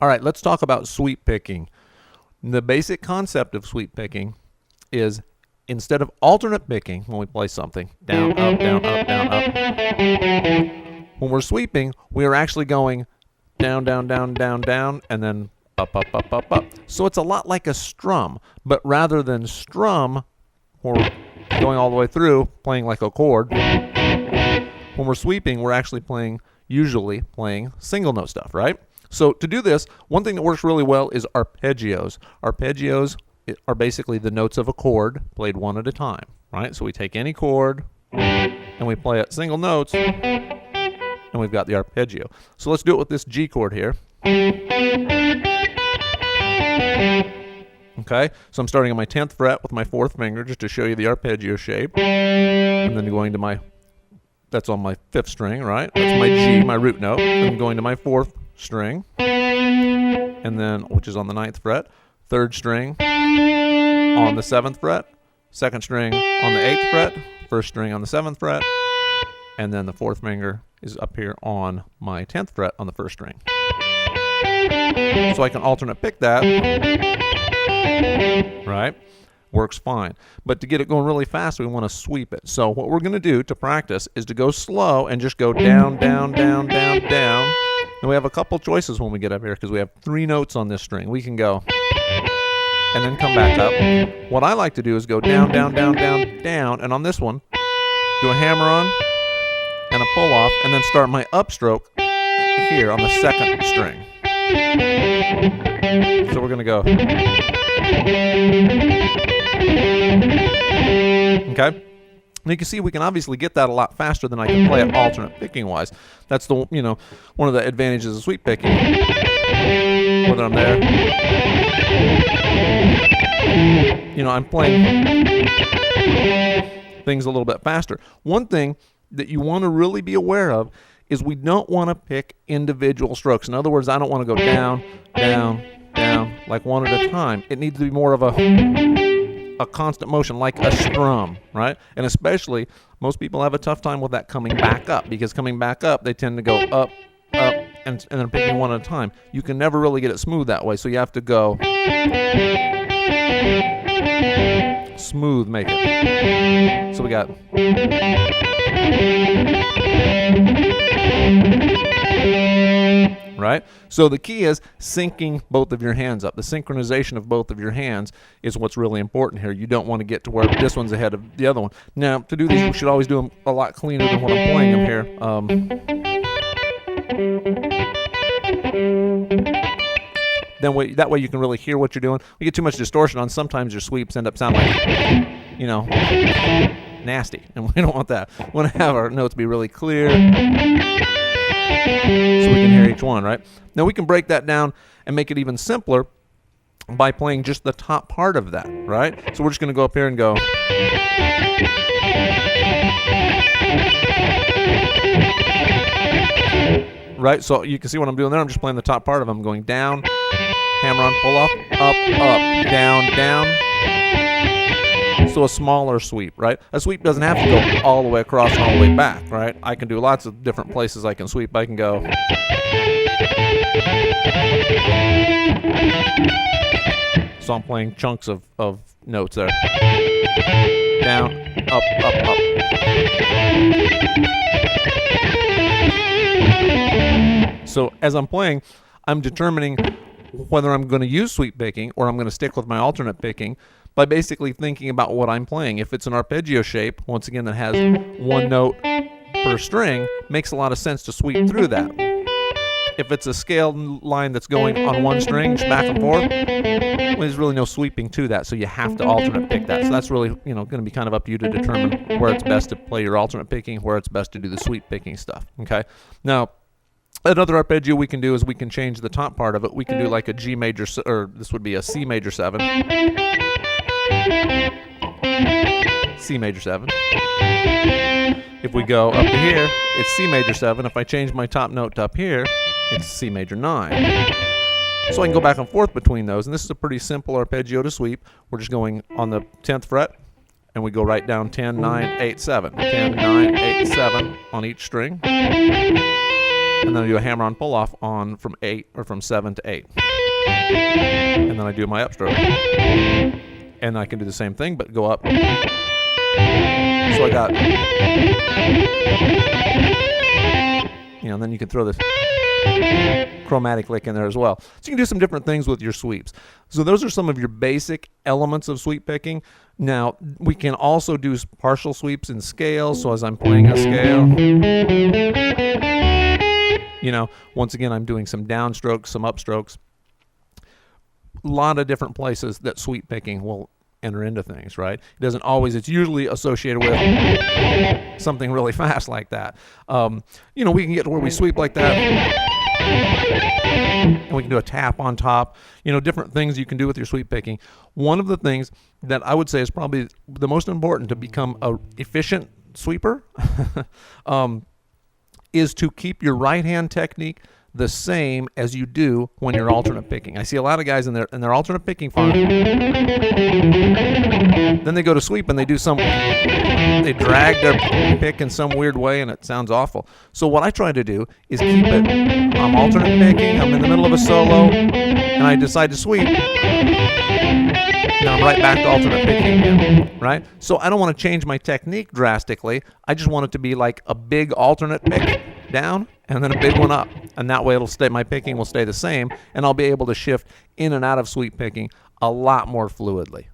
All right, let's talk about sweep picking. The basic concept of sweep picking is instead of alternate picking, when we play something, down, up, down, up, down, up, when we're sweeping, we are actually going down, down, down, down, down, and then up, up, up, up, up. So it's a lot like a strum, but rather than strum, we're going all the way through, playing like a chord. When we're sweeping, we're actually usually playing single note stuff, right? So to do this, one thing that works really well is arpeggios. Arpeggios are basically the notes of a chord played one at a time, right? So we take any chord and we play it single notes, and we've got the arpeggio. So let's do it with this G chord here. Okay, so I'm starting on my 10th fret with my 4th finger just to show you the arpeggio shape, and then going to that's on my 5th string, right? That's my G, my root note. I'm going to my 4th string, and then, which is on the 9th fret, 3rd string on the 7th fret, 2nd string on the 8th fret, 1st string on the 7th fret, and then the 4th finger is up here on my 10th fret on the 1st string. So I can alternate pick that, right? Works fine. But to get it going really fast, we want to sweep it. So what we're going to do to practice is to go slow and just go down, down, down, down, down. And we have a couple choices when we get up here because we have 3 notes on this string. We can go and then come back up. What I like to do is go down, down, down, down, down, and on this one, do a hammer on and a pull off, and then start my upstroke here on the 2nd string. So we're going to go. Okay? And you can see we can obviously get that a lot faster than I can play it alternate picking wise. That's the, one of the advantages of sweep picking. Whether I'm there, I'm playing things a little bit faster. One thing that you want to really be aware of is we don't want to pick individual strokes. In other words, I don't want to go down, down, down, like one at a time. It needs to be more of a constant motion, like a strum, right? And especially, most people have a tough time with that coming back up, because coming back up, they tend to go up, up, and then picking one at a time. You can never really get it smooth that way, so you have to go smooth, make it. So we got... Right? So the key is syncing both of your hands up. The synchronization of both of your hands is what's really important here. You don't want to get to where this one's ahead of the other one. Now, to do these, you should always do them a lot cleaner than when I'm playing them here. That way you can really hear what you're doing. We get too much distortion on, sometimes your sweeps end up sounding like, nasty, and we don't want that. We want to have our notes be really clear, so we can hear each one, right? Now we can break that down and make it even simpler by playing just the top part of that, right? So we're just going to go up here and go. Right? So you can see what I'm doing there. I'm just playing the top part of them. I'm going down, hammer on, pull off, up, up, down, down. So a smaller sweep, right? A sweep doesn't have to go all the way across and all the way back, right? I can do lots of different places I can sweep. I can go. So I'm playing chunks of notes there. Down, up, up, up. So as I'm playing, I'm determining whether I'm going to use sweep picking or I'm going to stick with my alternate picking by basically thinking about what I'm playing. If it's an arpeggio shape, once again, that has one note per string, makes a lot of sense to sweep through that. If it's a scaled line that's going on one string, just back and forth, well, there's really no sweeping to that, so you have to alternate pick that. So that's really, going to be kind of up to you to determine where it's best to play your alternate picking, where it's best to do the sweep picking stuff, okay? Now, another arpeggio we can do is we can change the top part of it. We can do like a G major, or this would be a C major 7. C major 7. If we go up to here, it's C major 7. If I change my top note to up here, it's C major 9. So I can go back and forth between those, and this is a pretty simple arpeggio to sweep. We're just going on the 10th fret, and we go right down 10, 9, 8, 7. 10, 9, 8, 7 on each string. and then I do a hammer-on pull-off on from 8 or from 7 to 8, and then I do my upstroke, and I can do the same thing but go up. So I got, and then you can throw this chromatic lick in there as well. So you can do some different things with your sweeps. So those are some of your basic elements of sweep picking. Now, we can also do partial sweeps in scales. So as I'm playing a scale, once again, I'm doing some downstrokes, some upstrokes. A lot of different places that sweep picking will enter into things, right? It doesn't always, it's usually associated with something really fast like that. We can get to where we sweep like that, and we can do a tap on top, different things you can do with your sweep picking. One of the things that I would say is probably the most important to become an efficient sweeper is to keep your right hand technique the same as you do when you're alternate picking. I see a lot of guys in their alternate picking farm. Then they go to sweep and they drag their pick in some weird way and it sounds awful. So what I try to do is keep it, I'm alternate picking, I'm in the middle of a solo, and I decide to sweep. Now I'm right back to alternate picking again, right? So I don't want to change my technique drastically. I just want it to be like a big alternate pick down and then a big one up. And that way my picking will stay the same, and I'll be able to shift in and out of sweep picking a lot more fluidly.